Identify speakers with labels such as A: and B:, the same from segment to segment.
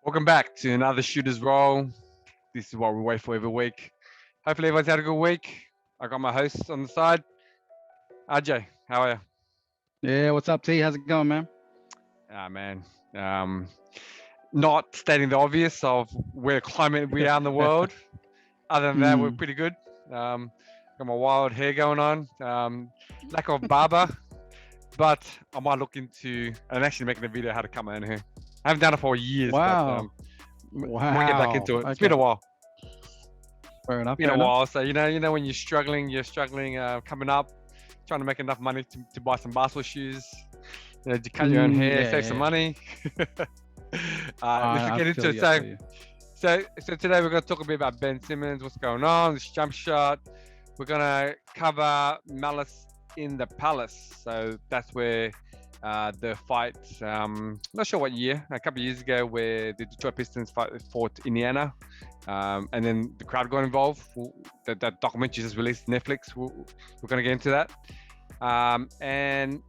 A: Welcome back to another Shooter's Roll. This is what we wait for every week. Hopefully everyone's had a good week. I got my hosts on the side. RJ, how are you?
B: Yeah, what's up, T? How's it going, man?
A: Ah, man. Um, Not stating the obvious of where climate we are in the world. Other than that, we're pretty good. Got my wild hair going on. Lack of barber, but I might look into and actually making a video how to cut my own hair. I haven't done it for years, but
B: Wow.
A: I might get back
B: Wow.
A: into it. It's
B: Okay.
A: been a while.
B: Fair enough.
A: Been
B: Fair
A: a
B: enough.
A: while. So you know when you're struggling coming up, trying to make enough money to buy some basketball shoes. You know, to cut your own hair,
B: Yeah,
A: save some
B: yeah.
A: money. Let's
B: I
A: get into
B: feel
A: it.
B: you, I feel you.
A: So today we're going to talk a bit about Ben Simmons, what's going on, this jump shot. We're going to cover Malice in the Palace. So that's where the fight, not sure what year, a couple of years ago, where the Detroit Pistons fought Indiana. And then the crowd got involved. That documentary just released on Netflix. We're going to get into that. And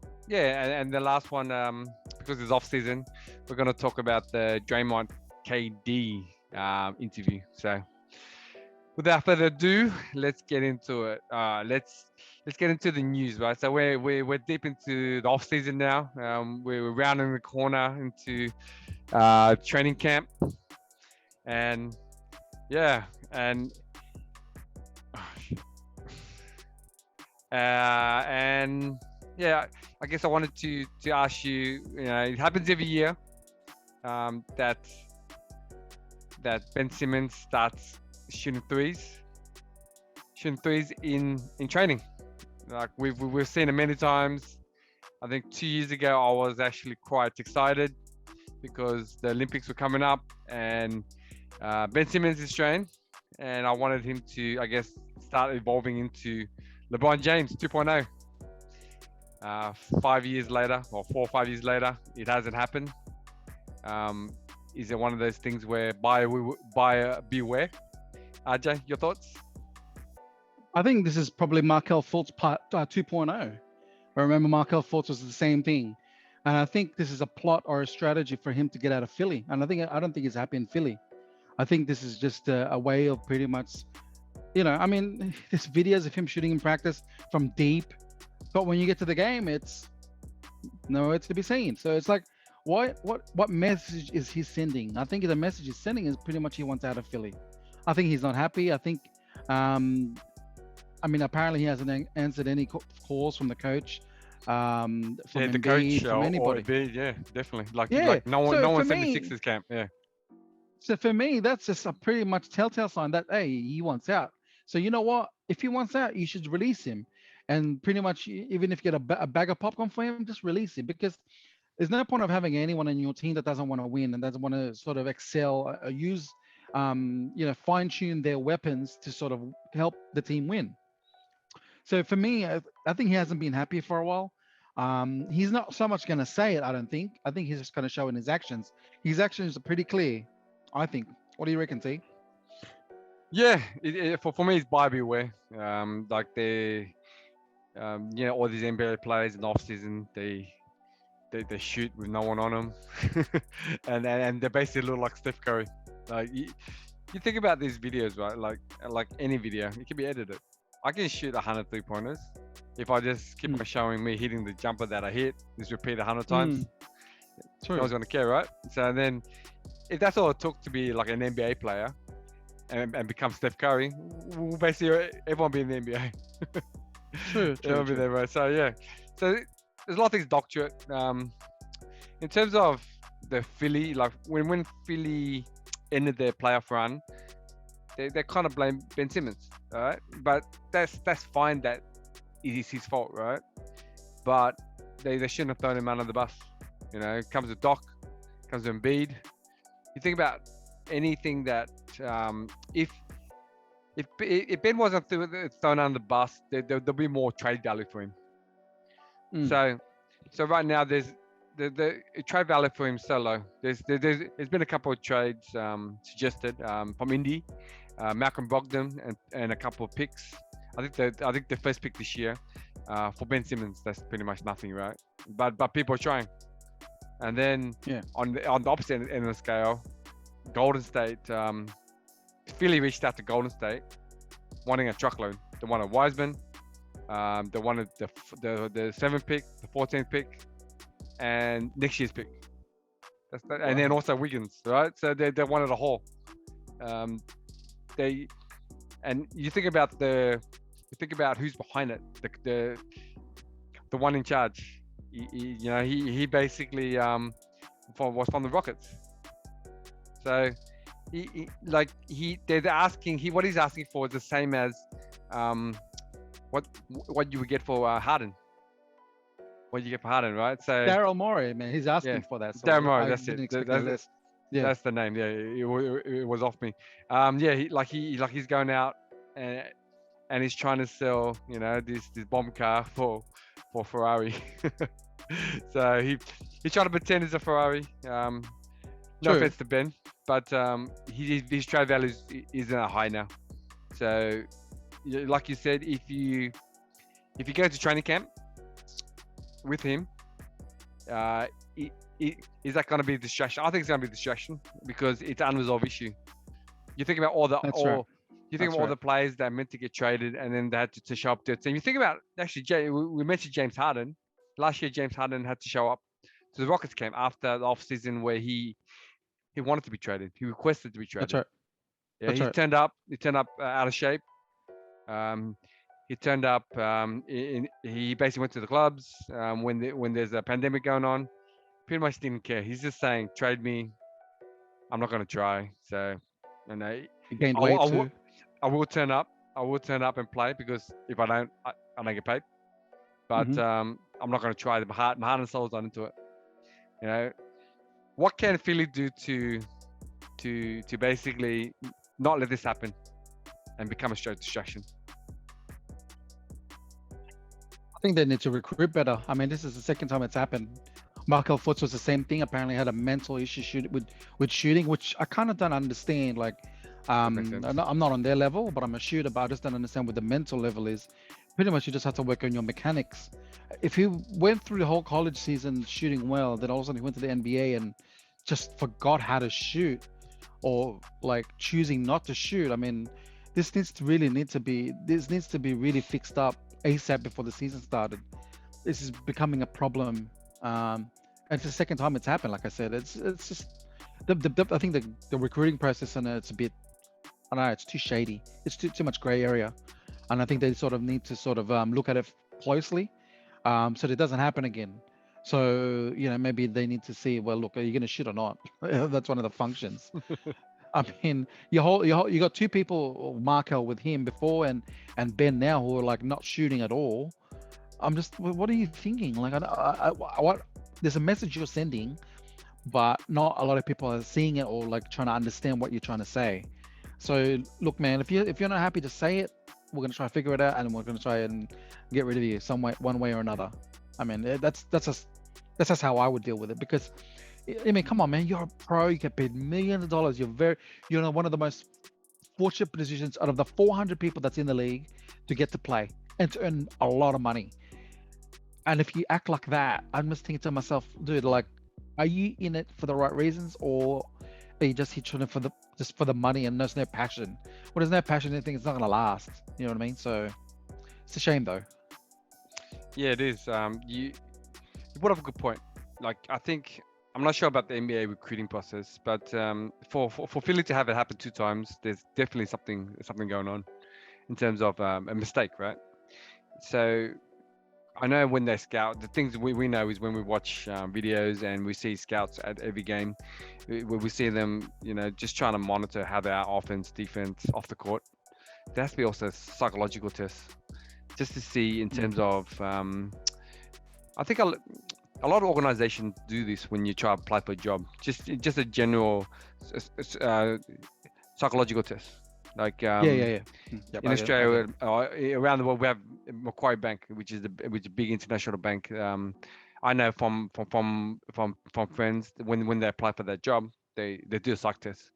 A: the last one, because it's off season, we're going to talk about the Draymond KD interview. So without further ado, let's get into it. Let's get into the news, right? So we're deep into the off season now. We're rounding the corner into training camp, and I guess I wanted to ask you. You know, it happens every year that Ben Simmons starts shooting threes in training. Like we've seen it many times. I think 2 years ago I was actually quite excited because the Olympics were coming up and Ben Simmons is Australian, and I wanted him to, I guess, start evolving into LeBron James 2.0. 5 years later, or 4 or 5 years later, it hasn't happened. Is it one of those things where buyer beware? RJ, your thoughts?
B: I think this is probably Markel Fultz part 2.0. I remember Markel Fultz was the same thing. And I think this is a plot or a strategy for him to get out of Philly. And I don't think he's happy in Philly. I think this is just a way of pretty much, I mean, there's videos of him shooting in practice from deep. But when you get to the game, it's nowhere to be seen. So it's like, what message is he sending? I think the message he's sending is pretty much he wants out of Philly. I think he's not happy. I think, apparently he hasn't answered any calls from the coach, from
A: the
B: Embiid,
A: coach
B: from anybody.
A: or Embiid, definitely. Like no
B: So
A: one
B: for
A: sent the
B: me,
A: Sixers camp. Yeah.
B: So for me, that's just a pretty much telltale sign that hey, he wants out. So you know what? If he wants out, you should release him, and pretty much even if you get a bag of popcorn for him, just release him because there's no point of having anyone in your team that doesn't want to win and doesn't want to sort of excel, use, fine tune their weapons to sort of help the team win. So for me, I think he hasn't been happy for a while. He's not so much going to say it, I don't think. I think he's just going to show in his actions. His actions are pretty clear, I think. What do you reckon, T?
A: Yeah, for me, it's buyer beware. Like all these NBA players in the off season, they shoot with no one on them, and they basically look like Steph Curry. Like you think about these videos, right? Like any video, it can be edited. I can shoot 100 3-pointers if I just keep on showing me hitting the jumper that I hit, just repeat 100 times.
B: True.
A: No one's gonna care, right? So then, if that's all it took to be like an NBA player and become Steph Curry, we'll basically everyone be in the NBA.
B: True.
A: Everyone be there, right? So yeah, so there's a lot of things doctorate. In terms of the Philly, like when Philly ended their playoff run, they kind of blame Ben Simmons, right? But that's fine. That it is his fault, right? But they shouldn't have thrown him under the bus. You know, it comes to Doc, comes to Embiid. You think about anything that if Ben wasn't thrown under the bus, there'll be more trade value for him. So right now there's the trade value for him so low. There's been a couple of trades suggested from Indy, Malcolm Brogdon and a couple of picks. I think the first pick this year for Ben Simmons, that's pretty much nothing, right? But people are trying. And then on the opposite end of the scale, Golden State, Philly reached out to Golden State wanting a truckload. They wanted Wiseman, they wanted the 7th pick, the 14th pick, and next year's pick. And then also Wiggins, right? So they wanted a haul. They and you think about who's behind it. The one in charge. He basically was from the Rockets. So they're asking what he's asking for is the same as what you would get for Harden. What you get for Harden, right? So
B: Daryl Morey, man, he's asking for that. So
A: Daryl Morey,
B: I
A: that's
B: didn't
A: it.
B: expect the list. Yeah,
A: That's the name. Yeah, it was off me. He's going out and he's trying to sell, this bomb car for Ferrari. So he's trying to pretend it's a Ferrari. No
B: True.
A: offense to Ben, but his trade value isn't that high now. So, like you said, if you go to training camp with him, is that going to be a distraction? I think it's going to be a distraction because it's an unresolved issue. You think about all the players that are meant to get traded and then they had to show up to a team. You think about, actually, we mentioned James Harden. Last year, James Harden had to show up to the Rockets camp after the offseason where he wanted to be traded. He requested to be traded.
B: That's right.
A: Yeah, he turned up out of shape. He turned up. He basically went to the clubs when there's a pandemic going on. Pretty much didn't care. He's just saying, "Trade me. I'm not going to try." So,
B: He gained weight too.
A: I will turn up. I will turn up and play because if I don't, I don't get paid. But I'm not going to try. My heart and soul's not into it. What can Philly do to basically not let this happen and become a straight distraction?
B: I think they need to recruit better. I mean, this is the second time it's happened. Markel Fultz was the same thing. Apparently had a mental issue with shooting, which I kind of don't understand. Like, I'm not on their level, but I'm a shooter, but I just don't understand what the mental level is. Pretty much you just have to work on your mechanics. If he went through the whole college season shooting well, then all of a sudden he went to the NBA and just forgot how to shoot, or like choosing not to shoot. I mean, this needs to be really fixed up ASAP before the season started. This is becoming a problem. It's the second time it's happened. Like I said, it's just I think the recruiting process and it's a bit, I don't know, it's too shady. It's too much gray area, and I think they sort of need to look at it closely, so that it doesn't happen again. So maybe they need to see, well, look, are you going to shoot or not? That's one of the functions. I mean, you got two people, Markel with him before and Ben now, who are like not shooting at all. I'm just, what are you thinking? Like, what? There's a message you're sending, but not a lot of people are seeing it or like trying to understand what you're trying to say. So look, man, if you're not happy to say it, we're gonna try to figure it out, and we're gonna try and get rid of you one way or another. I mean, that's just how I would deal with it, because I mean, come on, man, you're a pro, you get paid millions of dollars. You're in one of the most fortunate positions out of the 400 people that's in the league to get to play and to earn a lot of money. And if you act like that, I'm just thinking to myself, dude, like, are you in it for the right reasons, or are you just hitching it for the money and there's no passion? Well, there's no passion, anything, it's not gonna last. You know what I mean? So it's a shame, though.
A: Yeah, it is. You brought up a good point. Like, I think, I'm not sure about the NBA recruiting process, but for Philly to have it happen 2 times, there's definitely something going on in terms of a mistake, right? So I know when they scout, the things we know is when we watch videos and we see scouts at every game, we see them, just trying to monitor how they are offense, defense, off the court. There has to be also a psychological test, just to see in terms of, I think a lot of organizations do this when you try to apply for a job, just a general psychological test. Like
B: Yeah.
A: In Australia, around the world, we have Macquarie Bank, which is a big international bank. I know from friends, when they apply for that job, they do a psych test,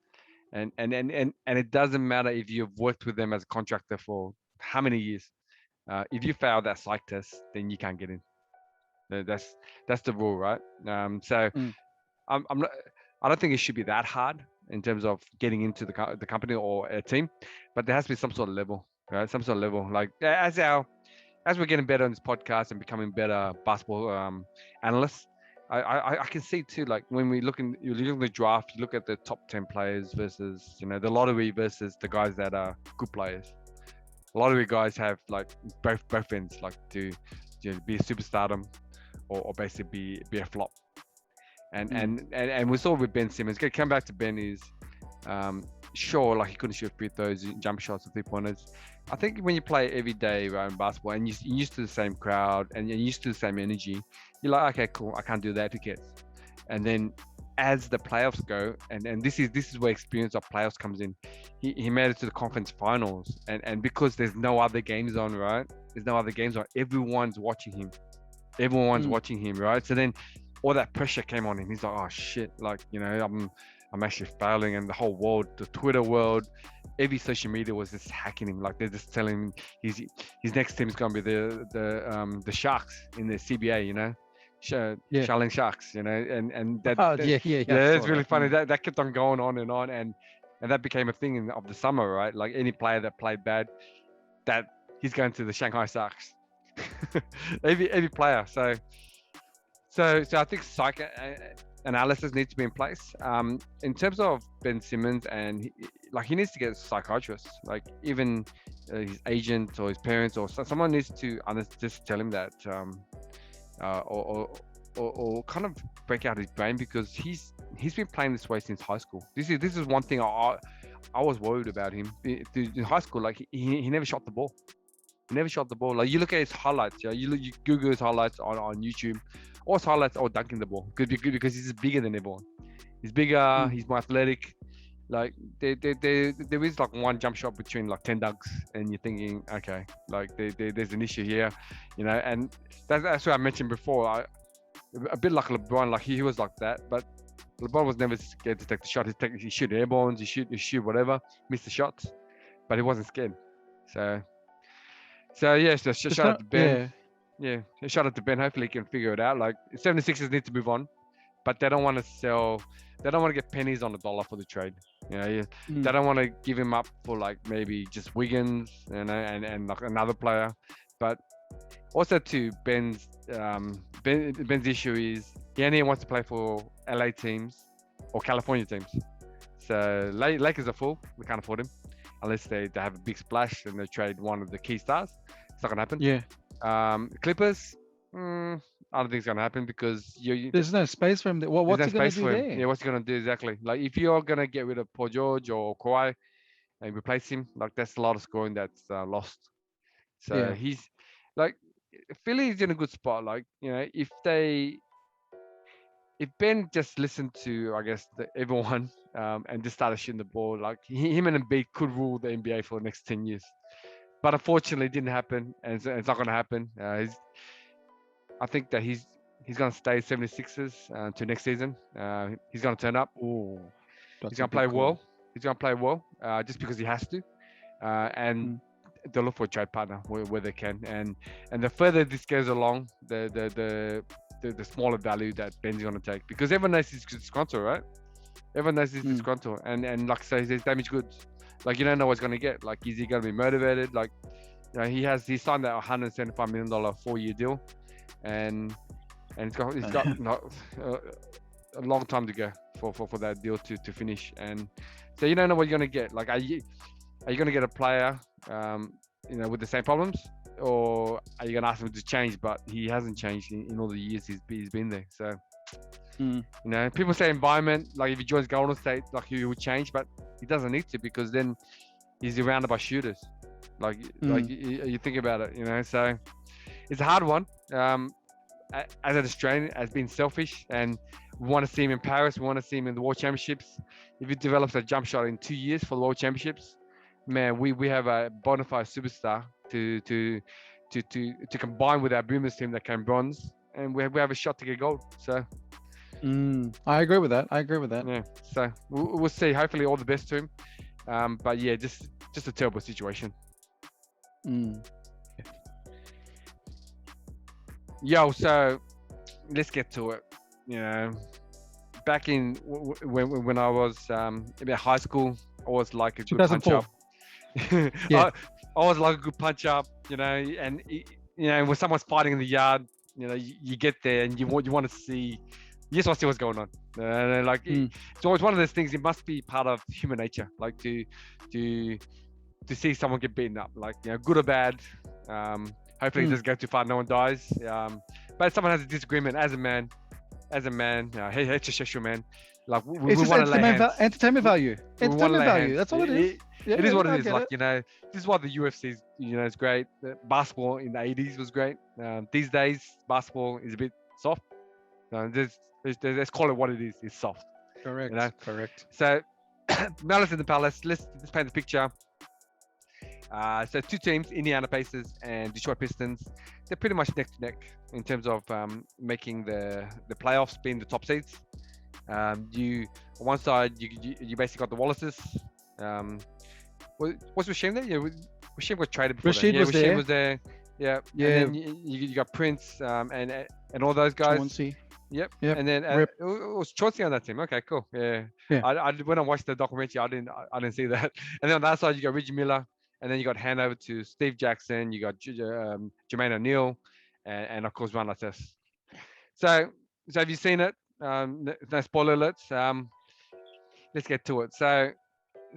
A: and it doesn't matter if you've worked with them as a contractor for how many years. If you fail that psych test, then you can't get in. That's the rule, right? So I'm not. I don't think it should be that hard. in terms of getting into the company or a team, but there has to be some sort of level, right? Some sort of level. Like as we're getting better on this podcast and becoming better basketball analysts, I can see too. Like when you look at the draft, you look at the top 10 players versus the lottery versus the guys that are good players. A lot of you guys have like both ends, like to be a superstardom or basically be a flop. And we saw with Ben Simmons. Gonna come back to Ben is sure, like he couldn't shoot free throws, jump shots, or 3-pointers. I think when you play every day around basketball and you're used to the same crowd and you're used to the same energy, you're like, okay, cool, I can't do that. Who cares? And then as the playoffs go, and this is where experience of playoffs comes in. He made it to the conference finals, and because there's no other games on, right? There's no other games on. Everyone's watching him. Everyone's watching him, right? So then all that pressure came on him. He's like, oh shit, like I'm actually failing, and the whole world, the Twitter world, every social media was just hacking him. Like they're just telling him his next team is gonna be the Sharks in the CBA, Charlene Sharks, and that, it's really funny. That kept on going on, and that became a thing of the summer, right? Like any player that played bad, that he's going to the Shanghai Sharks. every player. So I think psych analysis needs to be in place. In terms of Ben Simmons, and he needs to get a psychiatrist, like even his agent or his parents or someone needs to just tell him that, or kind of break out his brain, because he's been playing this way since high school. This is one thing I was worried about him in high school. Like he never shot the ball. He never shot the ball. Like you look at his highlights, you Google his highlights on YouTube. All his highlights are dunking the ball. Could be good because he's bigger than everyone. He's bigger. He's more athletic. Like there is like one jump shot between like 10 dunks, and you're thinking, okay, like there's an issue here, and that's what I mentioned before. A bit like LeBron, like he was like that, but LeBron was never scared to take the shot. He shoot airbornes, he shoot whatever, miss the shots, but he wasn't scared. So yes, yeah, shout out to Ben. Yeah, shout out to Ben. Hopefully he can figure it out. Like 76ers need to move on, but they don't want to sell. They don't want to get pennies on the dollar for the trade. They don't want to give him up for like maybe just Wiggins, and like another player. But also too, Ben's issue is he only wants to play for LA teams or California teams. So Lakers are full. We can't afford him unless they have a big splash and they trade one of the key stars. It's not gonna happen.
B: Yeah.
A: Clippers, I don't think it's gonna happen because
B: there's no space for him. What's he gonna do there?
A: Yeah, what's he gonna do exactly? Like if you're gonna get rid of Paul George or Kawhi and replace him, like that's a lot of scoring that's lost. So he's like, Philly's in a good spot. Like if Ben just listened to, I guess, everyone and just started shooting the ball, like him and Embiid could rule the NBA for the next 10 years. But unfortunately, it didn't happen, and it's not going to happen. I think that he's going to stay 76ers to next season. He's going to turn up. He's going to play well. He's going to play well just because he has to. And they'll look for a trade partner where they can. And the further this goes along, the smaller value that Ben's going to take, because everyone knows he's disgruntled, right? Everyone knows he's disgruntled, and like I say, there's damaged goods. Like you don't know what he's going to get. Like is he going to be motivated? Like he signed that $175 million 4-year deal, and he's got not a long time to go for that deal to finish. And so you don't know what you're going to get. Like are you going to get a player with the same problems, or are you going to ask him to change? But he hasn't changed in all the years he's been there. So people say environment, like if he joins Golden State, like he would change, but he doesn't need to, because then he's surrounded by shooters. Like you think about it, so it's a hard one. As an Australian, as being selfish, and we want to see him in Paris, we want to see him in the World Championships. If he develops a jump shot in 2 years for the World Championships, man, we have a bona fide superstar to combine with our Boomers team that came bronze, and we have a shot to get gold. So
B: I agree with that.
A: Yeah, so we'll see. Hopefully all the best to him, but yeah, just a terrible situation. Yo, so let's get to it. back in when I was in high school, I was like a good punch
B: 2004.
A: up.
B: Yeah.
A: I was like a good punch up, and when someone's fighting in the yard, you get there and you want to see, you just want to see what's going on. Like
B: Mm.
A: it's always one of those things. It must be part of human nature, like to see someone get beaten up, like good or bad. Hopefully it
B: Mm.
A: doesn't go too far, no one dies. But if someone has a disagreement as a man, hey, heterosexual man, like we
B: It's just
A: want to lay hands.
B: entertainment value.
A: We want to
B: Entertainment
A: lay
B: value.
A: hands.
B: That's all it is. Yeah,
A: It is what it
B: I
A: is.
B: get
A: Like
B: it.
A: this is why the UFC is great. Basketball in the '80s was great. These days, basketball is a bit soft. Let's call it what it is. It's soft.
B: Correct. Correct.
A: So, Malice in the Palace. Let's paint the picture. So two teams, Indiana Pacers and Detroit Pistons. They're pretty much neck to neck in terms of making the playoffs, being the top seeds. You on one side, you basically got the Wallaces. Was Rasheem there? Yeah, Rasheem got traded before that.
B: Rashid
A: Yeah,
B: was
A: Rasheem
B: there.
A: was there. Yeah,
B: Yeah.
A: And then you got Prince and all those guys.
B: Chauncey.
A: Yep.
B: Yep.
A: And then
B: Rip.
A: it was Chauncey on that team. Okay, cool. Yeah.
B: Yeah.
A: When I watched the documentary, I didn't see that. And then on the other side, you got Reggie Miller, and then you got handover to Steve Jackson. You got Jermaine O'Neal, and of course Ron Artest. So have you seen it? No spoiler alerts. Let's get to it. So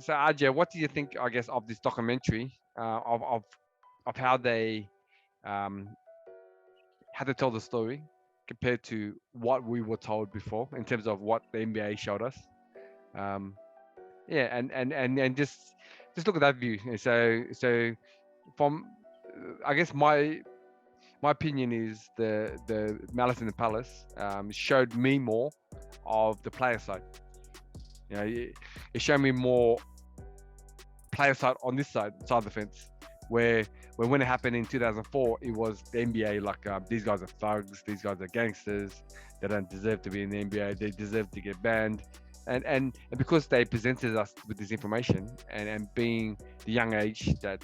A: Ajay, what do you think? I guess of this documentary, of how they tell the story compared to what we were told before in terms of what the NBA showed us. Yeah, and just look at that view. So from I guess my opinion is the Malice in the Palace showed me more of the player side. It showed me more player side on this side of the fence, where when it happened in 2004, it was the NBA like these guys are thugs, these guys are gangsters, they don't deserve to be in the NBA, they deserve to get banned. And because they presented us with this information and being the young age that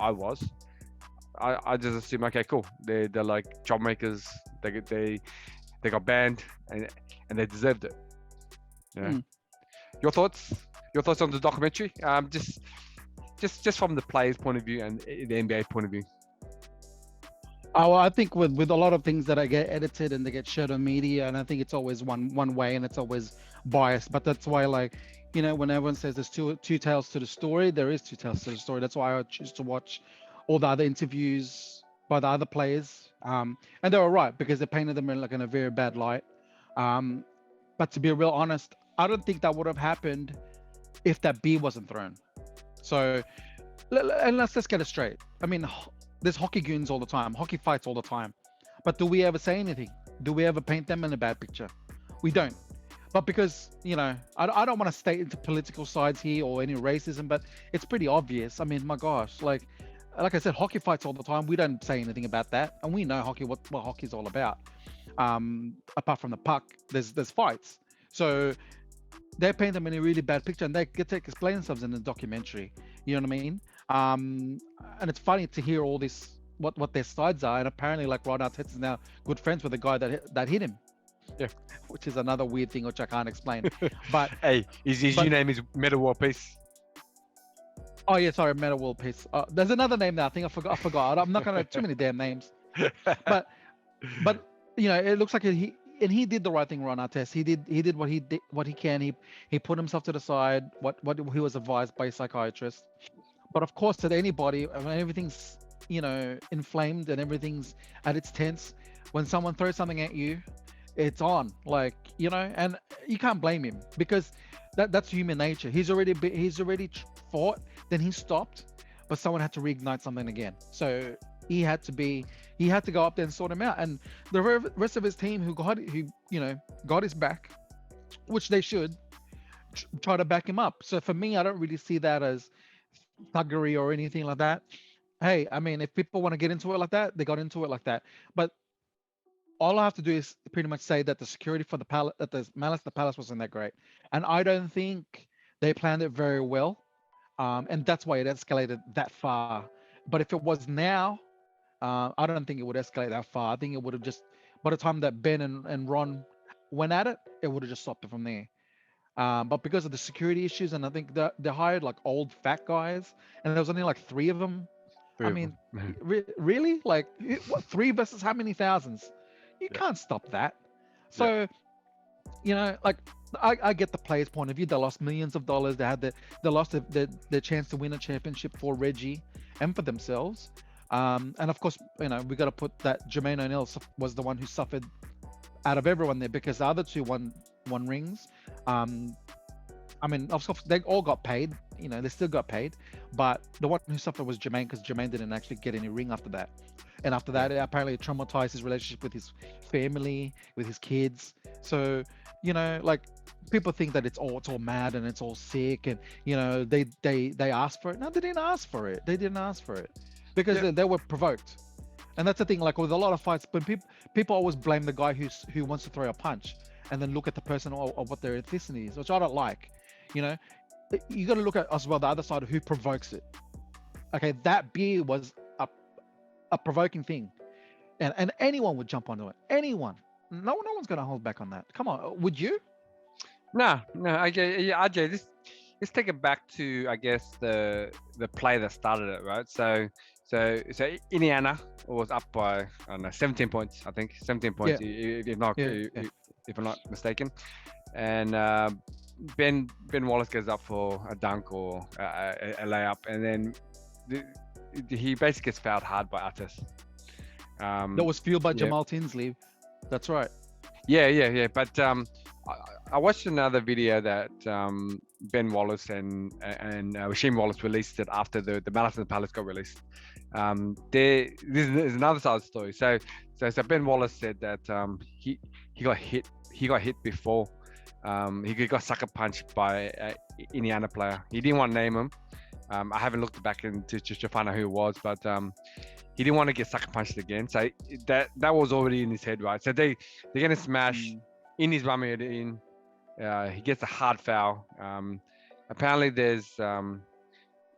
A: I was, I just assume, okay, cool, they're like troublemakers, they got banned and they deserved it. Your thoughts on the documentary, just from the players' point of view and the NBA point of view.
B: Oh, I think with a lot of things that I get edited and they get shared on media, and I think it's always one way and it's always biased. But that's why, like, when everyone says there's two tales to the story, there is two tales to the story. That's why I choose to watch all the other interviews by the other players. And they were right because they painted them in a very bad light. But to be real honest, I don't think that would have happened if that beer wasn't thrown. So, and let's get it straight. I mean, there's hockey goons all the time, hockey fights all the time. But do we ever say anything? Do we ever paint them in a bad picture? We don't. But because, I don't want to state into political sides here or any racism, but it's pretty obvious. I mean, my gosh, like I said, hockey fights all the time. We don't say anything about that. And we know hockey, what hockey's all about. Apart from the puck, there's fights. So they paint them in a really bad picture and they get to explain themselves in the documentary. You know what I mean? And it's funny to hear all this, what their sides are. And apparently, like, Ron Artest is now good friends with the guy that hit him.
A: Yeah.
B: Which is another weird thing which I can't explain. But
A: hey, his name is Metal World Peace.
B: Oh yeah, sorry, Metal World Peace. There's another name now. I think I forgot. I'm not gonna have too many damn names. But it looks like he did the right thing, Ron Artest. He did what he can. He put himself to the side. What he was advised by a psychiatrist. But of course, to anybody, when everything's inflamed and everything's at its tense, when someone throws something at you, it's on. Like, and you can't blame him because that's human nature. He's already fought, then he stopped, but someone had to reignite something again. So he had to go up there and sort him out. And the rest of his team who got his back, which they should, try to back him up. So for me, I don't really see that as thuggery or anything like that. Hey, I mean, if people want to get into it like that, they got into it like that. But all I have to do is pretty much say that the security for the palace, that the Malice in the Palace wasn't that great. And I don't think they planned it very well. And that's why it escalated that far. But if it was now, I don't think it would escalate that far. I think it would have just, by the time that Ben and Ron went at it, it would have just stopped it from there. But because of the security issues, and I think they hired like old fat guys, and there was only like three of them. I
A: Three of
B: mean,
A: them.
B: really? Like, what, three versus how many thousands? You
A: Yeah.
B: can't stop that.
A: Yeah.
B: So, like, I get the players' point of view. They lost millions of dollars. They lost the chance to win a championship for Reggie and for themselves. And of course, we got to put that Jermaine O'Neal was the one who suffered out of everyone there, because the other two won rings. I mean, of course, they all got paid. They still got paid, but the one who suffered was Jermaine, because Jermaine didn't actually get any ring after that. And after that, it apparently traumatized his relationship with his family, with his kids. So, like, people think that it's all mad and it's all sick, and they asked for it. No, they didn't ask for it. They didn't ask for it because they were provoked. And that's the thing. Like, with a lot of fights, when people always blame the guy who wants to throw a punch, and then look at the person or what their ethnicity is, which I don't like. You got to look at as well the other side of who provokes it. Okay, that beer was a provoking thing, and anyone would jump onto it. Anyone. No one's going to hold back on that. Come on, would you?
A: No. RJ, let's take it back to, I guess, the play that started it, right? So Indiana was up by, I don't know, 17 points. I think 17 points, if I'm not mistaken. And Ben Wallace goes up for a dunk or a layup, and then he basically gets fouled hard by Artis.
B: That was fueled by Jamal Tinsley. That's right.
A: Yeah. But I watched another video that Ben Wallace and Rasheem Wallace released it after the Malice in the Palace got released. This is another side of the story. So Ben Wallace said that he got hit. He got hit before. He got sucker punched by an Indiana player. He didn't want to name him. I haven't looked back into just to find out who it was, but he didn't want to get sucker punched again. So that was already in his head, right? So they're gonna smash in his run in. He gets a hard foul. Apparently, there's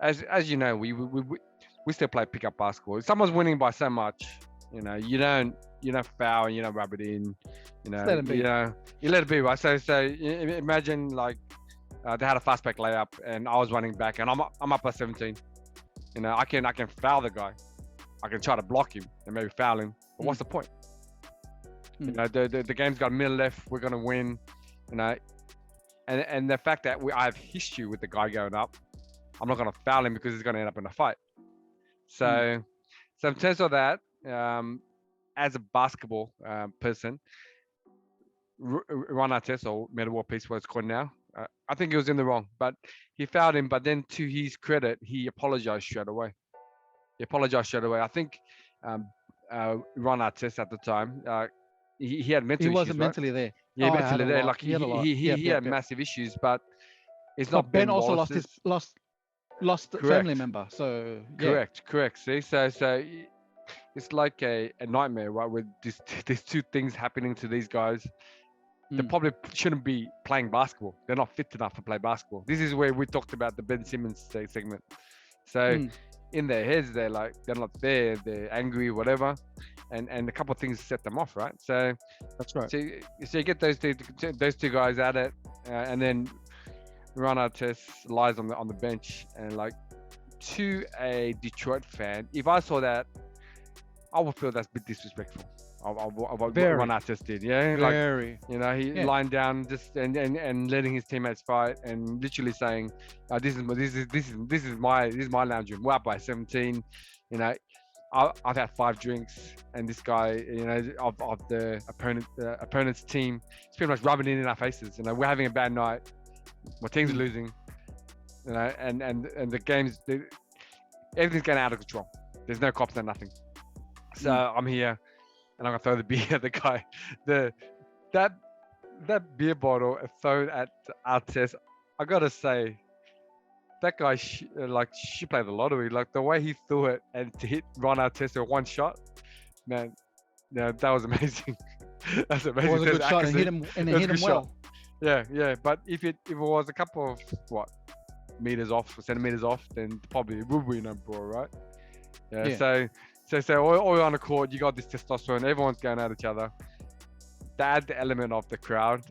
A: as you know, we still play pickup basketball. If someone's winning by so much, you don't foul, and you don't rub it in. You let it be, right? So imagine like they had a fast break layup, and I was running back, and I'm up by 17. I can foul the guy. I can try to block him and maybe foul him. But what's the point? The game's got a minute left. We're gonna win. And the fact that I have history with the guy going up, I'm not gonna foul him because he's gonna end up in a fight. So in terms of that, as a basketball person, Ron Artest, or Meta War Peace, what it's called now, I think he was in the wrong, but he fouled him. But then, to his credit, he apologized straight away. I think Ron Artest at the time, he had mental issues. He
B: wasn't mentally there.
A: Yeah, mentally there. Like he had massive issues, but it's not.
B: But Ben also lost a family member. So
A: correct. See, so it's like a nightmare, right? With these two things happening to these guys. They probably shouldn't be playing basketball. They're not fit enough to play basketball. This is where we talked about the Ben Simmons segment. So in their heads, they're not there. They're angry, whatever, and a couple of things set them off, right? So
B: that's right.
A: So you get those two guys at it, and then Ron Artest lies on the bench, and like, to a Detroit fan, if I saw that, I would feel that's a bit disrespectful. Of what Ron Artest did,
B: Very.
A: He lying down just and letting his teammates fight, and literally saying, "This is my lounge room. We're up by 17. I've had 5 drinks, and this guy, of the opponent's team, is pretty much rubbing it in our faces. We're having a bad night. My team's losing. And the games, everything's going out of control. There's no cops, no nothing. So I'm here, and I'm gonna throw the beer at the guy. That beer bottle thrown at Artest, I gotta say, that guy should play the lottery. Like, the way he threw it and to hit Ron Artest with one shot, man, that was amazing. That's amazing.
B: It was a good shot, and hit him well.
A: Yeah. But if it was a couple of centimeters off, then probably it would be no brawl, right? Yeah. So all on the court, you got this testosterone. Everyone's going at each other. to add the element of the crowd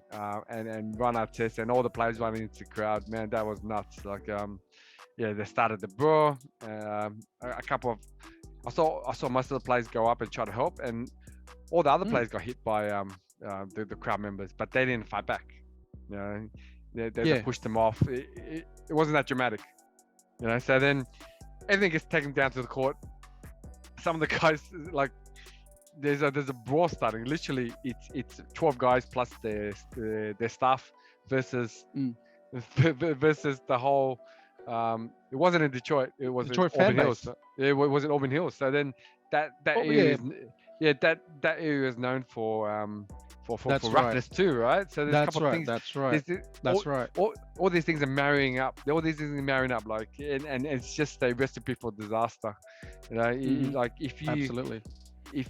A: and run our tests and all the players running into the crowd, man, that was nuts. Like yeah, they started the brawl. A couple of I saw most of the players go up and try to help, and all the other players got hit by the crowd members, but they didn't fight back. You know, they pushed them off. It wasn't that dramatic. You know, so then everything gets taken down to the court. Some of the guys, like, there's a brawl starting. Literally, it's 12 guys plus their staff versus versus the whole. It wasn't in Detroit. It was
B: Detroit
A: in Auburn
B: fan
A: Hills.
B: base.
A: It was in Auburn Hills. So then that area is that area is known for roughness too, right? So there's a couple of things.
B: That's right. That's right.
A: All these things are marrying up. All these things are marrying up, like, and it's just a recipe for disaster. You know, like if you
B: absolutely.
A: If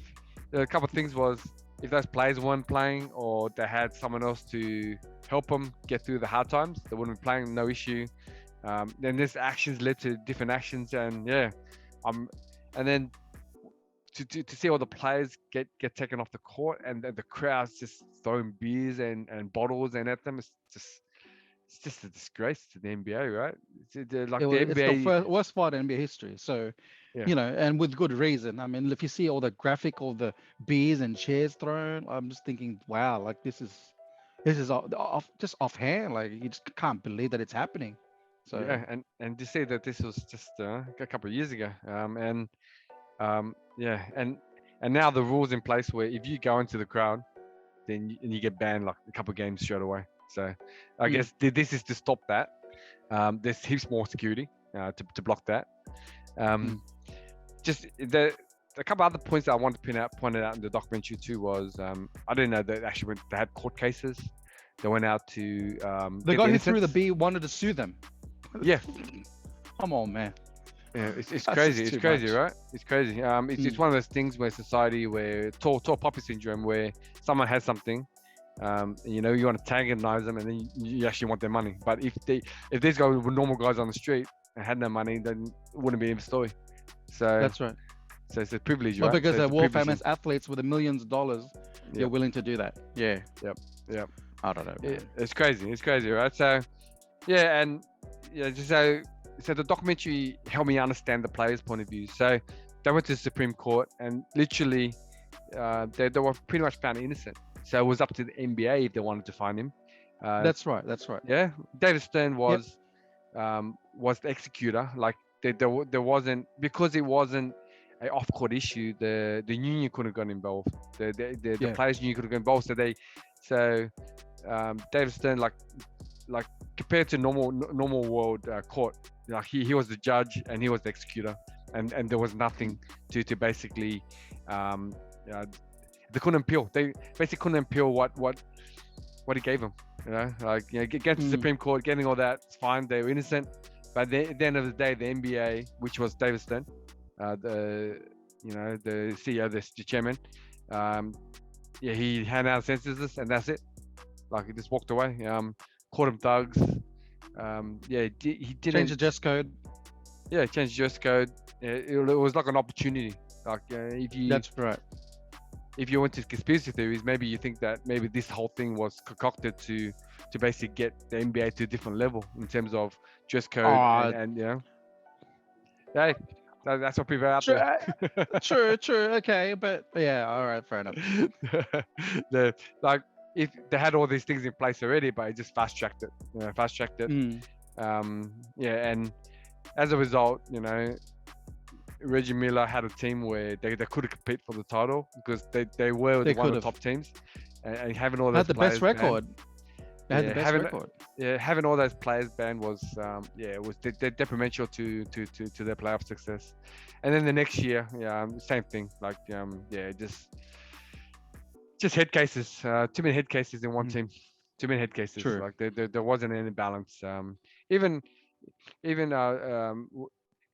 A: a couple of things was if those players weren't playing or they had someone else to help them get through the hard times, they wouldn't be playing, no issue. Then this actions led to different actions, and and then to see all the players get taken off the court and the crowds just throwing beers and bottles and at them, it's just a disgrace to the NBA, right? It's
B: the worst part in NBA history. So, you know, and with good reason. I mean, if you see all the graphic, all the beers and chairs thrown, I'm just thinking, wow, like this is just offhand. Like you just can't believe that it's happening. So
A: yeah, and to say that this was just a couple of years ago, and now the rules in place where if you go into the crowd, then you get banned like a couple of games straight away. So I guess this is to stop that. There's heaps more security to block that. Just a couple other points that I wanted to pointed out in the documentary too was I didn't know that actually they had court cases. They went out to
B: the guy who threw the bee wanted to sue them.
A: Yeah.
B: Come on, man.
A: Yeah, it's crazy. It's crazy,
B: much.
A: right? It's crazy. It's one of those things where society, where tall poppy syndrome, where someone has something, you know, you want to antagonize them, and then you actually want their money. But if these guys were normal guys on the street and had no money, then it wouldn't be in the story. So
B: that's right.
A: So it's a privilege,
B: well,
A: right?
B: Because
A: so
B: they're world famous athletes with millions of dollars, you're willing to do that. Yeah.
A: Yep.
B: I don't know. Man.
A: It's crazy, right? So, yeah, and so the documentary helped me understand the players' point of view. So they went to the Supreme Court, and literally, they were pretty much found innocent. So it was up to the NBA if they wanted to find him.
B: That's right.
A: Yeah, David Stern was the executor. Like there wasn't, because it wasn't an off-court issue. The union couldn't get involved. The players' union couldn't get involved. So David Stern, like compared to normal world court, like he was the judge and he was the executor, and there was nothing to basically they couldn't appeal. They basically couldn't appeal what he gave them. You know, like, you know, get to the Supreme Court, getting all that, it's fine. They were innocent, but at the end of the day, the NBA, which was David Stern, the CEO, the chairman, he handed out sentences and that's it. Like, he just walked away. Called them thugs. He didn't
B: change the dress code.
A: Yeah, change the dress code. It was like an opportunity. Like, if you.
B: That's right.
A: If you went to conspiracy theories, maybe you think that maybe this whole thing was concocted to basically get the NBA to a different level in terms of dress code and you know. Hey, that's what people are out there.
B: True. Okay, but yeah, all right, fair enough.
A: If they had all these things in place already, but it just fast-tracked it. And as a result, you know, Reggie Miller had a team where they couldn't compete for the title because they were one of the top teams, and having all those
B: had the
A: players
B: best record. They had the best record.
A: Yeah, having all those players banned was it was detrimental to their playoff success. And then the next year, same thing. Like just head cases. Too many head cases in one team. Too many head cases.
B: True.
A: Like there wasn't any balance. Even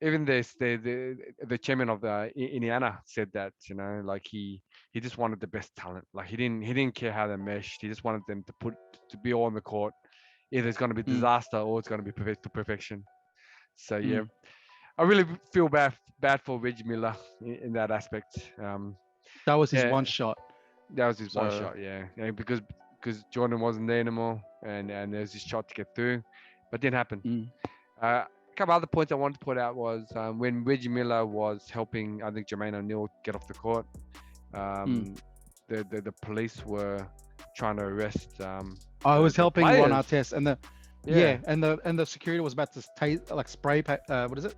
A: the chairman of the Indiana said that, you know, like he just wanted the best talent. Like he didn't care how they meshed. He just wanted them to be all on the court. Either it's going to be disaster or it's going to be perfection. So yeah, I really feel bad for Reggie Miller in that aspect.
B: That was his one shot.
A: That was his one
B: So
A: shot, yeah, because Jordan wasn't there anymore, and there's his shot to get through, but didn't happen.
B: mm,
A: A couple other points I wanted to put out was when Reggie Miller was helping, I think, Jermaine O'Neal get off the court.
B: mm.
A: Um, the police were trying to arrest
B: I was
A: the
B: helping Ron
A: players.
B: Artest, and
A: Yeah,
B: and the security was about to like spray, what is it,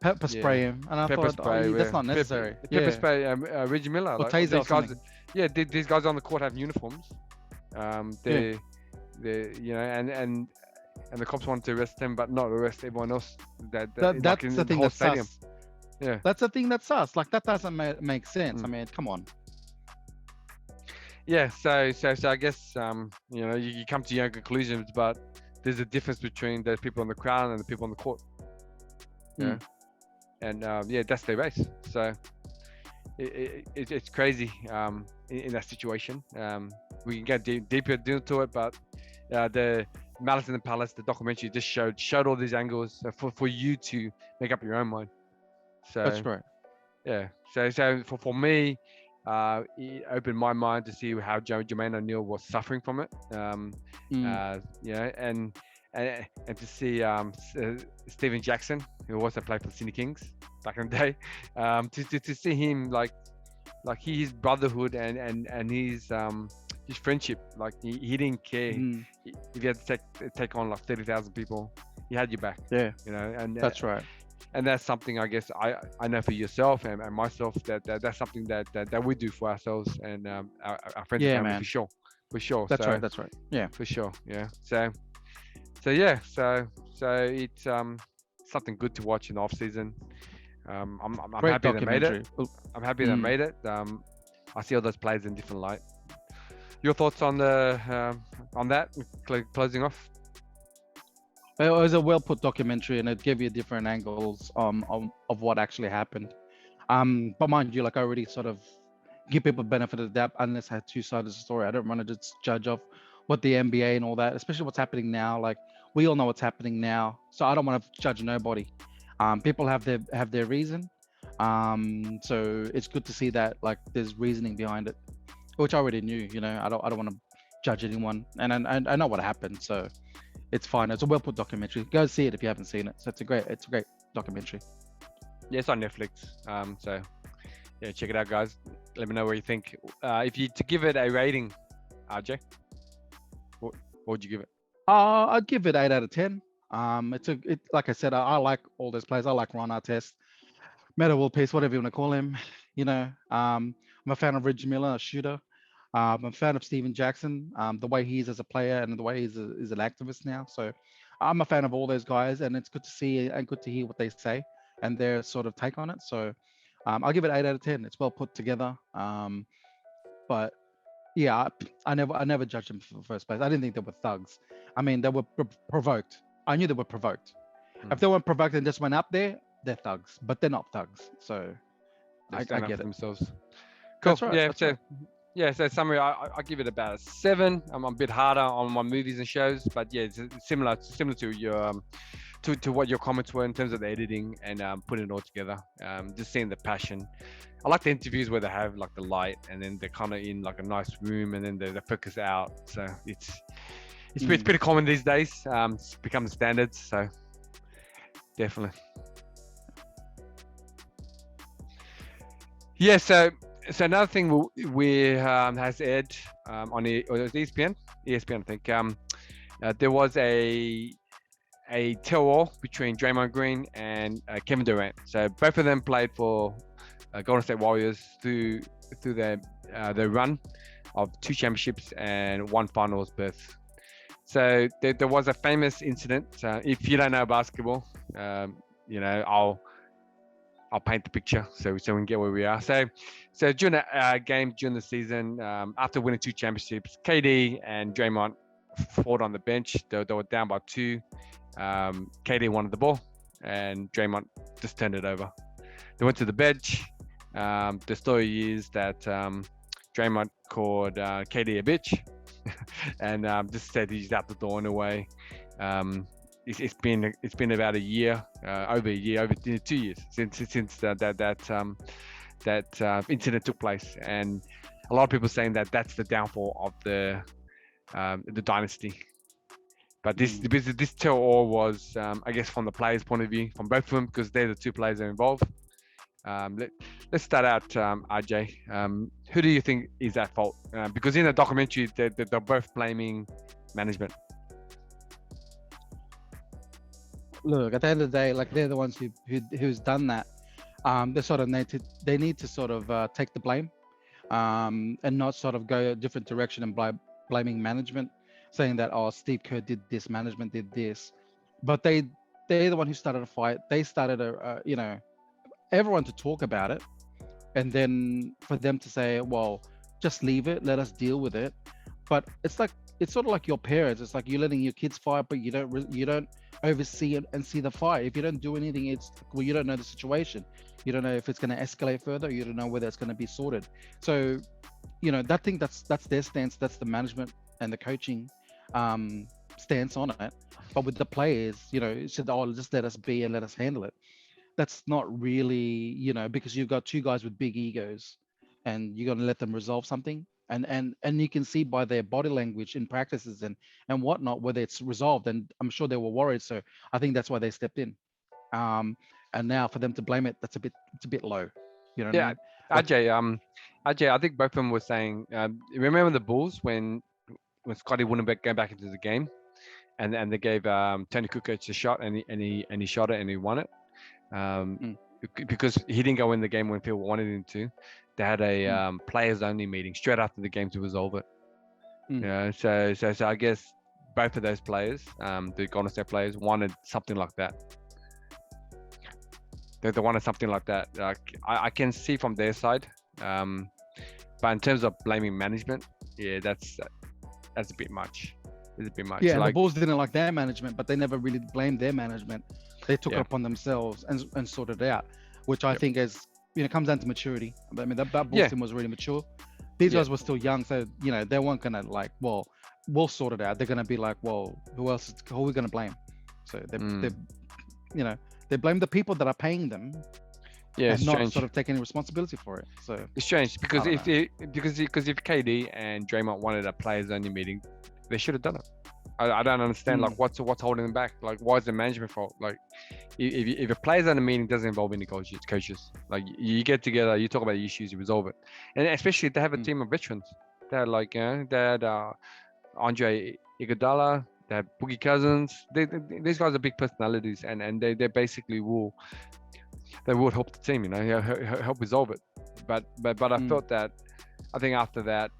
B: pepper
A: yeah.
B: spray him, and I
A: Pepper
B: thought,
A: spray.
B: that's
A: Yeah.
B: not necessary.
A: Pepper
B: Yeah,
A: spray. Reggie Miller.
B: or
A: Like
B: taser or
A: these guys.
B: something.
A: Yeah, these guys on the court have uniforms.
B: Yeah,
A: They you know, and the cops wanted to arrest him, but not arrest everyone else. Like
B: that's
A: in
B: the
A: the
B: thing
A: whole
B: that's
A: stadium.
B: sus.
A: Yeah.
B: That's the thing that's sus. Like that doesn't make sense. I
A: Mm.
B: mean, come on.
A: Yeah. So I guess you know, you come to your own conclusions, but there's a difference between the people on the crowd and the people on the court. Yeah.
B: Mm.
A: And yeah, that's their race. So it's crazy in that situation. We can get deeper into it, but the Malice in the Palace, the documentary, just showed all these angles for you to make up your own mind.
B: That's
A: So
B: right.
A: yeah, so for me, it opened my mind to see how Jermaine O'Neal was suffering from it. You know, and to see Steven Jackson, who also played for the Sydney Kings back in the day, to see him like his brotherhood and his friendship, like he didn't care
B: Mm.
A: if you had to take on like 30,000 people, he had your back,
B: Yeah,
A: you know,
B: that's right.
A: and that's something I guess I know for yourself and myself that's something that we do for ourselves and our friends and
B: Yeah,
A: family
B: man.
A: for sure.
B: That's
A: So
B: right. That's right. Yeah.
A: for sure, yeah. So yeah, so it's something good to watch in the off season. I'm
B: Great
A: happy they made
B: documentary.
A: it.
B: Oh,
A: I'm happy they
B: mm.
A: made it. I see all those players in different light. Your thoughts on the on that closing off?
B: It was a well put documentary, and it gave you different angles of what actually happened. But mind you, like I already sort of give people benefit of the doubt unless I had two sides of the story. I don't want to just judge off what the NBA and all that, especially what's happening now. Like we all know what's happening now, so I don't want to judge nobody. People have their reason. So it's good to see that like there's reasoning behind it, which I already knew. You know, I don't want to judge anyone, and I know what happened, so it's fine. It's a well put documentary. Go see it if you haven't seen it. So it's a great documentary.
A: Yeah, it's on Netflix. So yeah, check it out, guys. Let me know what you think. If you to give it a rating, RJ, what would you give it?
B: I'd give it 8 out of 10. It like I said, I like all those players. I like Ron Artest, Meta World Peace, whatever you want to call him. You know, I'm a fan of Reggie Miller, a shooter. I'm a fan of Steven Jackson, the way he is as a player and the way he's an activist now. So I'm a fan of all those guys, and it's good to see and good to hear what they say and their sort of take on it. So I'll give it 8 out of 10. It's well put together. But yeah, I never judged them for the first place. I didn't think they were thugs. I mean, they were provoked. I knew they were provoked. If they weren't provoked and just went up there, they're thugs. But they're not thugs. So
A: They
B: I
A: stand up
B: get
A: for
B: it.
A: themselves. Cool.
B: That's right.
A: Yeah.
B: That's
A: So
B: right.
A: yeah. So summary, I give it about a 7. I'm a bit harder on my movies and shows, but yeah, it's similar to your to what your comments were in terms of the editing and putting it all together. Just seeing the passion. I like the interviews where they have like the light and then they're kind of in like a nice room and then they focus out. So it's pretty common these days. It's become the standards. So definitely. Yeah. So another thing we has aired on ESPN, I think. There was a tell-all between Draymond Green and Kevin Durant. So both of them played for Golden State Warriors through their run of 2 championships and 1 finals berth. So there was a famous incident. If you don't know basketball, you know, I'll paint the picture so we can get where we are. So during a game during the season, after winning 2 championships, KD and Draymond fought on the bench. They were down by 2. KD wanted the ball, and Draymond just turned it over. They went to the bench. The story is that Draymond called KD a bitch, and just said he's out the door in a way. It's been about a year, over 2 years since that incident took place, and a lot of people saying that that's the downfall of the dynasty. But this tell-all was, I guess, from the players' point of view, from both of them, because they're the two players that are involved. Let's start out, RJ. Who do you think is at fault? Because in the documentary, they're both blaming management.
B: Look, at the end of the day, like they're the ones who's done that. They need to sort of take the blame, and not sort of go a different direction and blaming management, saying that, oh, Steve Kerr did this, management did this, but they're the one who started a fight. They started everyone to talk about it, and then for them to say, well, just leave it, let us deal with it. But it's sort of like your parents. It's like you're letting your kids fight, but you don't oversee it and see the fight. If you don't do anything, you don't know the situation. You don't know if it's going to escalate further. You don't know whether it's going to be sorted. So, that's their stance. That's the management and the coaching stance on it. But with the players, it said, oh, just let us be and let us handle it. That's not really, because you've got two guys with big egos, and you're going to let them resolve something. And you can see by their body language in practices and whatnot whether it's resolved. And I'm sure they were worried, so I think that's why they stepped in. And now for them to blame it, it's a bit low. You know what I mean?
A: RJ, I think both of them were saying, remember the Bulls when Scotty wouldn't go back into the game, and they gave Tony Kukoc a shot, and he shot it and he won it, because he didn't go in the game when people wanted him to. They had a players only meeting straight after the game to resolve it. So I guess both of those players, the Golden State players, wanted something like that. They wanted something like that. Like I can see from their side, but in terms of blaming management, yeah, that's a bit much. It's a bit much.
B: Yeah, and the Bulls didn't like their management, but they never really blamed their management. They took it upon themselves and sorted it out, which I think comes down to maturity. I mean, that Bulls team was really mature. These guys were still young, so they weren't gonna like, well, we'll sort it out. They're gonna be like, well, who are we gonna blame? So they blame the people that are paying them, and not sort of take any responsibility for it. So
A: it's strange because if KD and Draymond wanted a players only meeting, they should have done it. I don't understand like what's holding them back. Like, why is the management fault? Like, if a players only meeting doesn't involve any coaches, like you get together, you talk about the issues, you resolve it, and especially they have a team of veterans. They had they had Andre Iguodala, they have Boogie Cousins. These guys are big personalities, and they basically will help the team, help resolve it. But I felt that, I think after that,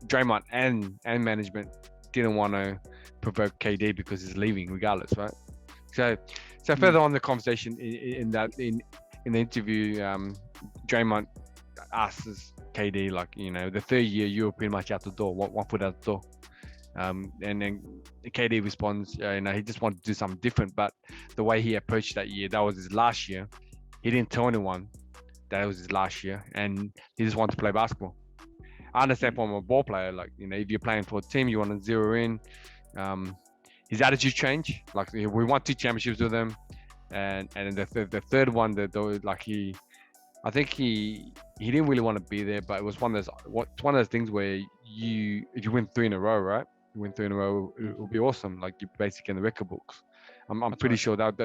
A: Draymond and management didn't want to provoke KD because he's leaving regardless, right? So further on the conversation in the interview, Draymond asks KD, like, the third year you were pretty much out the door, one foot out the door. And then KD responds, he just wanted to do something different, but the way he approached that year, that was his last year. He didn't tell anyone that it was his last year, and he just wanted to play basketball. I understand from a ball player, like, if you're playing for a team, you want to zero in. His attitude changed. Like, we won 2 championships with him, and the third one, I think he didn't really want to be there, but it was one of those things where if you win 3 in a row, right? You win 3 in a row, it will be awesome. Like, you're basically in the record books. I'm pretty sure that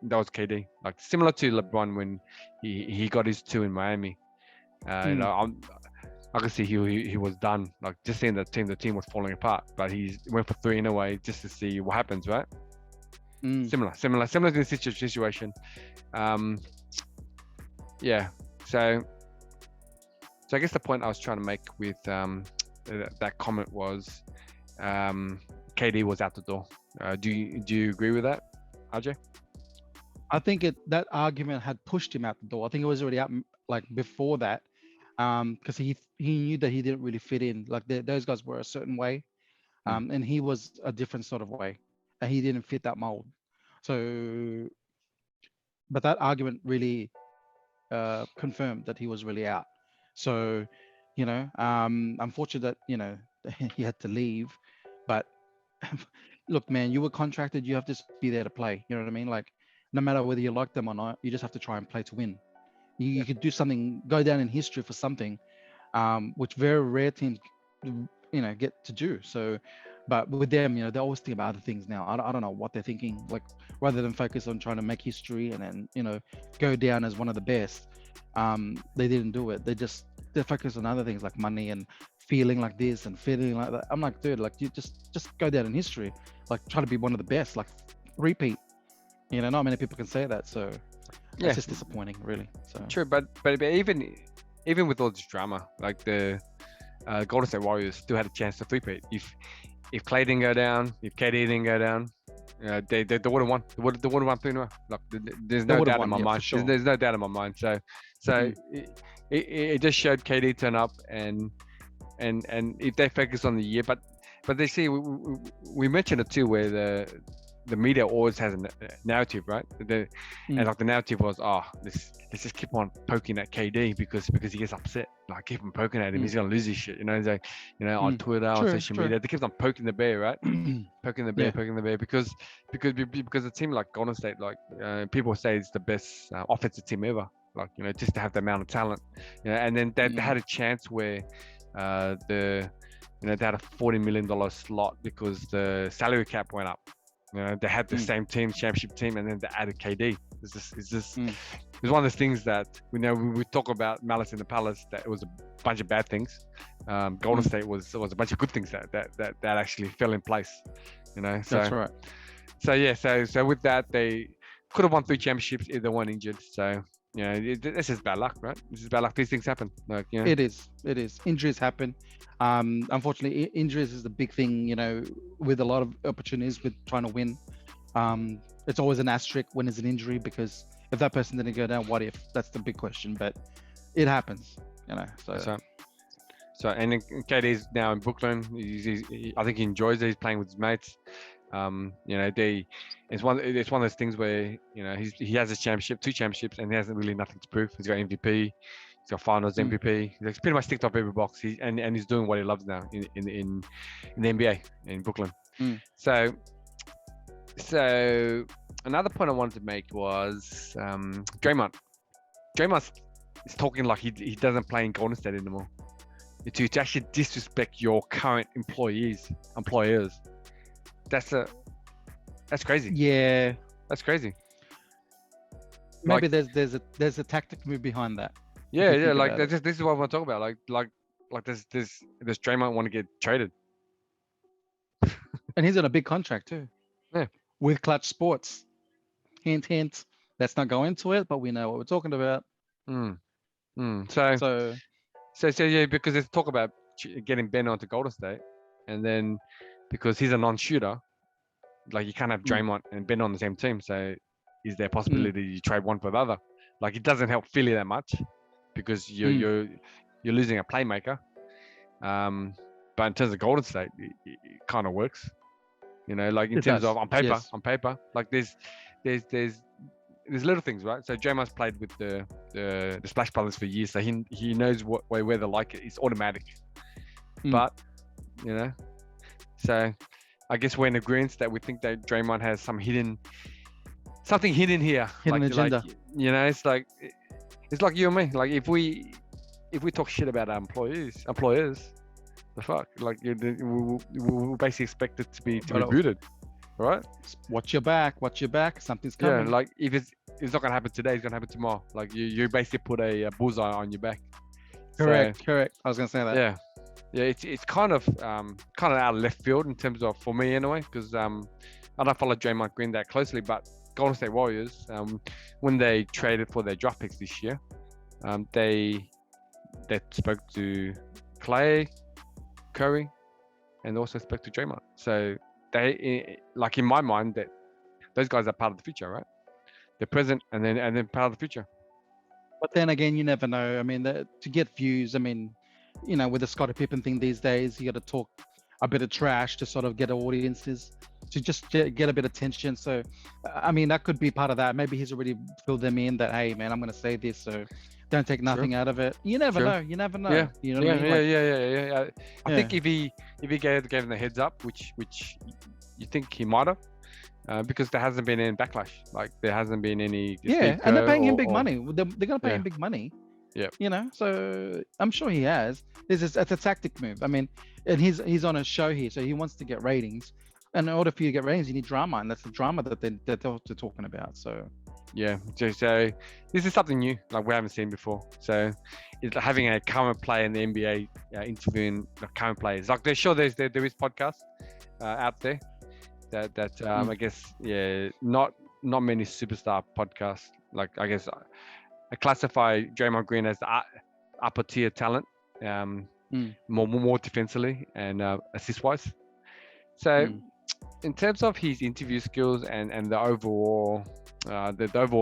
A: was KD. Like, similar to LeBron when he got his 2 in Miami. I could see he was done. Like, just seeing the team was falling apart, but he went for 3 in a way just to see what happens, right? Similar to the situation. Yeah. So I guess the point I was trying to make with that comment was, KD was out the door. Do you agree with that, RJ?
B: I think that argument had pushed him out the door. I think it was already out like before that, because he knew that he didn't really fit in. Like, those guys were a certain way, and he was a different sort of way, and he didn't fit that mold. So, but that argument really confirmed that he was really out. So, unfortunate that he had to leave, but look, man, you were contracted. You have to be there to play. You know what I mean? Like, no matter whether you like them or not, you just have to try and play to win. You could do something, go down in history for something, which very rare teams, get to do. So, but with them, they always think about other things now. I don't know what they're thinking. Like rather than focus on trying to make history and then go down as one of the best, they didn't do it. They focus on other things like money and feeling like this and feeling like that. I'm like, dude, like you just go down in history, like try to be one of the best, like repeat. Not many people can say that, so
A: Yeah,
B: it's just disappointing, really. So
A: true. But even with all this drama, like the Golden State Warriors still had a chance to three-peat. If Clay didn't go down, if KD didn't go down, they would have won. They would have won 3-0. Like there's
B: they
A: no
B: would have
A: doubt in
B: won,
A: my
B: yeah, for
A: mind.
B: sure.
A: There's no doubt in my mind. So it just showed KD turn up and if they focus on the year, but they see we mentioned it too, where the media always has a narrative, right? And like the narrative was, let's just keep on poking at KD because he gets upset. Like keep on poking at him, he's gonna lose his shit. On Twitter, on social media, they keep on poking the bear, right? Poking the bear because a team like Golden State, like people say it's the best offensive team ever. Like just to have the amount of talent, and then they had a chance where they had a $40 million slot because the salary cap went up. They had the same team, championship team, and then they added KD. It's one of those things that we talk about Malice in the Palace, that it was a bunch of bad things. Golden State was a bunch of good things that actually fell in place. So
B: that's right.
A: So with that, they could have won 3 championships if they weren't injured. So this is bad luck, right? This is bad luck. These things happen. Like
B: It is. Injuries happen. Unfortunately, injuries is the big thing. With a lot of opportunities with trying to win. It's always an asterisk when there's an injury, because if that person didn't go down, what if? That's the big question. But it happens.
A: So and KD's now in Brooklyn. I think he enjoys it. He's playing with his mates. It's one of those things where he has a championship, 2 championships, and he hasn't really nothing to prove. He's got MVP, he's got Finals MVP. He's pretty much ticked off every box. And he's doing what he loves now in the NBA in Brooklyn. So another point I wanted to make was Draymond. Draymond is talking like he doesn't play in Golden State anymore. To actually disrespect your current employers. That's crazy.
B: Yeah,
A: that's crazy.
B: Maybe there's a tactic move behind that.
A: Yeah. Like this is what I want to talk about. Like does Draymond want to get traded?
B: And he's on a big contract too.
A: Yeah.
B: With Clutch Sports. Hint, hint. Let's not go into it, but we know what we're talking about.
A: So yeah, because there's talk about getting Ben onto Golden State, and then because he's a non-shooter, like you can't have Draymond and Ben on the same team. So is there a possibility you trade one for the other? Like it doesn't help Philly that much because you're losing a playmaker. But in terms of Golden State, it kind of works. Like in terms of on paper, like there's little things, right? So Draymond's played with the Splash Brothers for years, so he knows where they like it. It's automatic. But so I guess we're in agreement that we think that Draymond has something hidden here.
B: Hidden agenda.
A: It's like you and me. Like if we talk shit about our employers, the fuck, like we basically expect it to be booted, right?
B: Watch your back. Something's coming.
A: Yeah, like if it's not gonna happen today, it's gonna happen tomorrow. Like you basically put a bullseye on your back.
B: Correct. I was gonna say that.
A: Yeah, it's kind of out of left field in terms of, for me anyway, because I don't follow Draymond Green that closely, but Golden State Warriors, when they traded for their draft picks this year, they spoke to Clay, Curry, and also spoke to Draymond. So they, like in my mind, that those guys are part of the future, right? They're present and then part of the future.
B: But then again, you never know. I mean, to get views, I mean, with the Scottie Pippen thing these days, you got to talk a bit of trash to sort of get audiences, to just get a bit of attention. So, I mean, that could be part of that. Maybe he's already filled them in that, hey, man, I'm going to say this, so don't take nothing out of it. You never know. You never know.
A: Yeah.
B: You know what I mean?
A: Yeah. I think if he gave them the heads up, which you think he might have, because there hasn't been any backlash. Like there hasn't been any.
B: Yeah, and they're paying him big money. They're going to pay him big money.
A: Yep.
B: You know, so I'm sure he has. It's a tactic move. I mean, and he's on a show here, so he wants to get ratings. And in order for you to get ratings, you need drama, and that's the drama that they're talking about. So
A: Yeah. So this is something new, like we haven't seen before. So it's like having a current player in the NBA interviewing the current players. Like there is podcasts out there that I guess not many superstar podcasts. Like I guess I classify Draymond Green as the upper tier talent, more defensively and assist wise. So in terms of his interview skills and the overall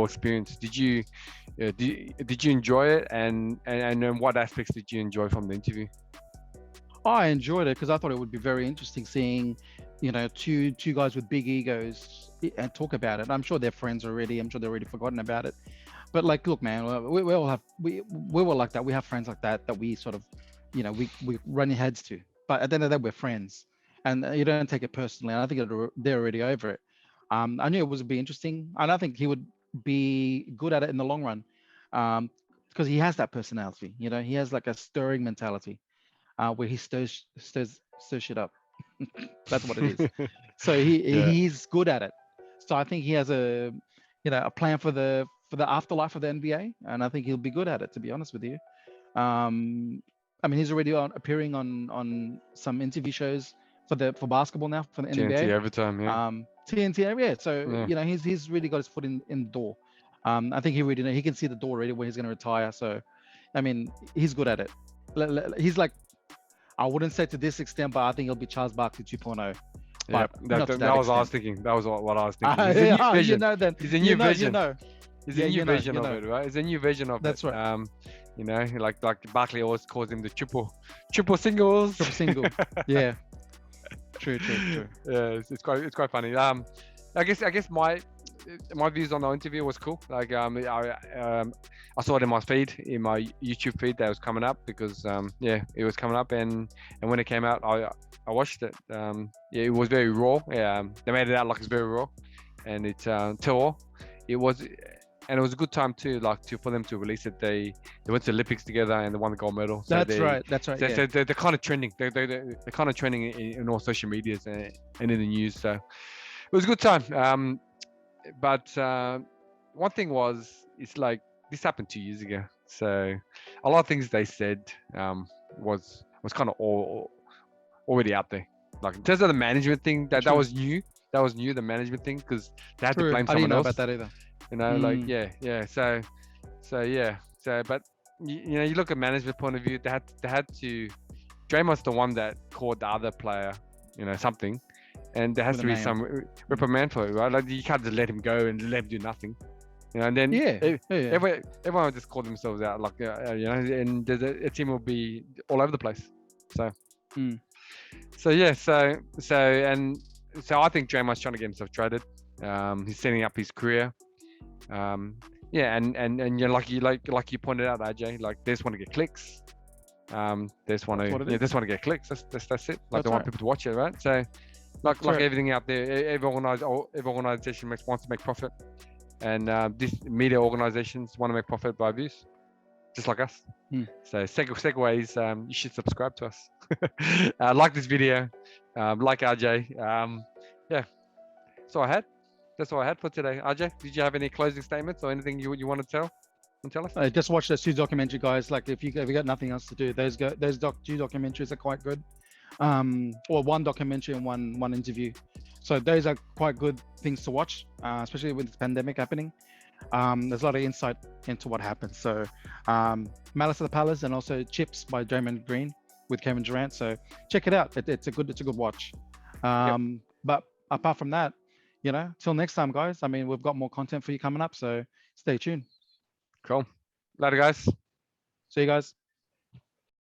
A: experience, did you enjoy it, and what aspects did you enjoy from the interview?
B: I enjoyed it because I thought it would be very interesting seeing, you know, two guys with big egos and talk about it. I'm sure they're friends already. I'm sure they've already forgotten about it. But like, look, man, we all have we were like that. We have friends like that we sort of, you know, we run your heads to. But at the end of the day, we're friends, and you don't take it personally. And I think they're already over it. I knew it would be interesting, and I think he would be good at it in the long run, because he has that personality. You know, he has like a stirring mentality, where he stirs shit up. That's what it is. So he's good at it. So I think he has a plan for the afterlife of the NBA, and I think he'll be good at it. To be honest with you, I mean, he's already appearing on some interview shows for basketball now for the NBA.
A: TNT Overtime, yeah.
B: TNT, yeah. So you know, he's really got his foot in the door. I think he can see the door already where he's going to retire. So, I mean, he's good at it. He's like, I wouldn't say to this extent, but I think he'll be Charles Barkley 2.0.
A: Yeah, that was what I was thinking. That was what I was thinking. It's a new vision.
B: You know, then
A: it's a new vision.
B: You know.
A: It's a new vision of it, right? It's a new vision of
B: That's
A: it.
B: That's right.
A: You know, like Barkley always calls him the triple singles.
B: Triple single. Yeah. True.
A: Yeah, it's quite funny. I guess my views on the interview was cool. Like I saw it in my feed, in my YouTube feed that was coming up because it was coming up, and when it came out, I watched it. It was very raw. They made it out like it's very raw, and it's raw. It was. And it was a good time too, for them to release it. They went to the Olympics together and they won the gold medal. So
B: That's right.
A: So they're kind of trending. They're kind of trending in all social medias and in the news. So it was a good time. But one thing it's like this happened 2 years ago. So a lot of things they said was kind of already out there. Like in terms of the management thing, that was new. That was new, the management thing, because they had to blame someone else.
B: I didn't know about that either.
A: You know, but you know, you look at management point of view, they had to. Draymond's the one that called the other player, you know, something, and there has to be some reprimand for it, right? Like you can't just let him go and let him do nothing, you know. And then everyone will just call themselves out, like you know, and a team will be all over the place. So I think Draymond's trying to get himself traded. He's setting up his career. And you know, like you pointed out, AJ, like they just want to get clicks. They just want to get clicks. That's it. Like they want people to watch it, right? So like everything out there, every organization wants to make profit, and these media organizations want to make profit by views, just like us. So segues, you should subscribe to us. Like this video, like RJ. That's all I had for today. RJ, did you have any closing statements or anything you want to tell us?
B: Just watch those two documentary guys. Like if you got nothing else to do, those two documentaries are quite good. Or one documentary and one interview. So those are quite good things to watch, especially with the pandemic happening. There's a lot of insight into what happened. So Malice at the Palace and also Chips by Draymond Green with Kevin Durant. So check it out. It's a good watch. But apart from that, you know, till next time, guys. I mean, we've got more content for you coming up, so stay tuned.
A: Cool. Later, guys.
B: See you guys.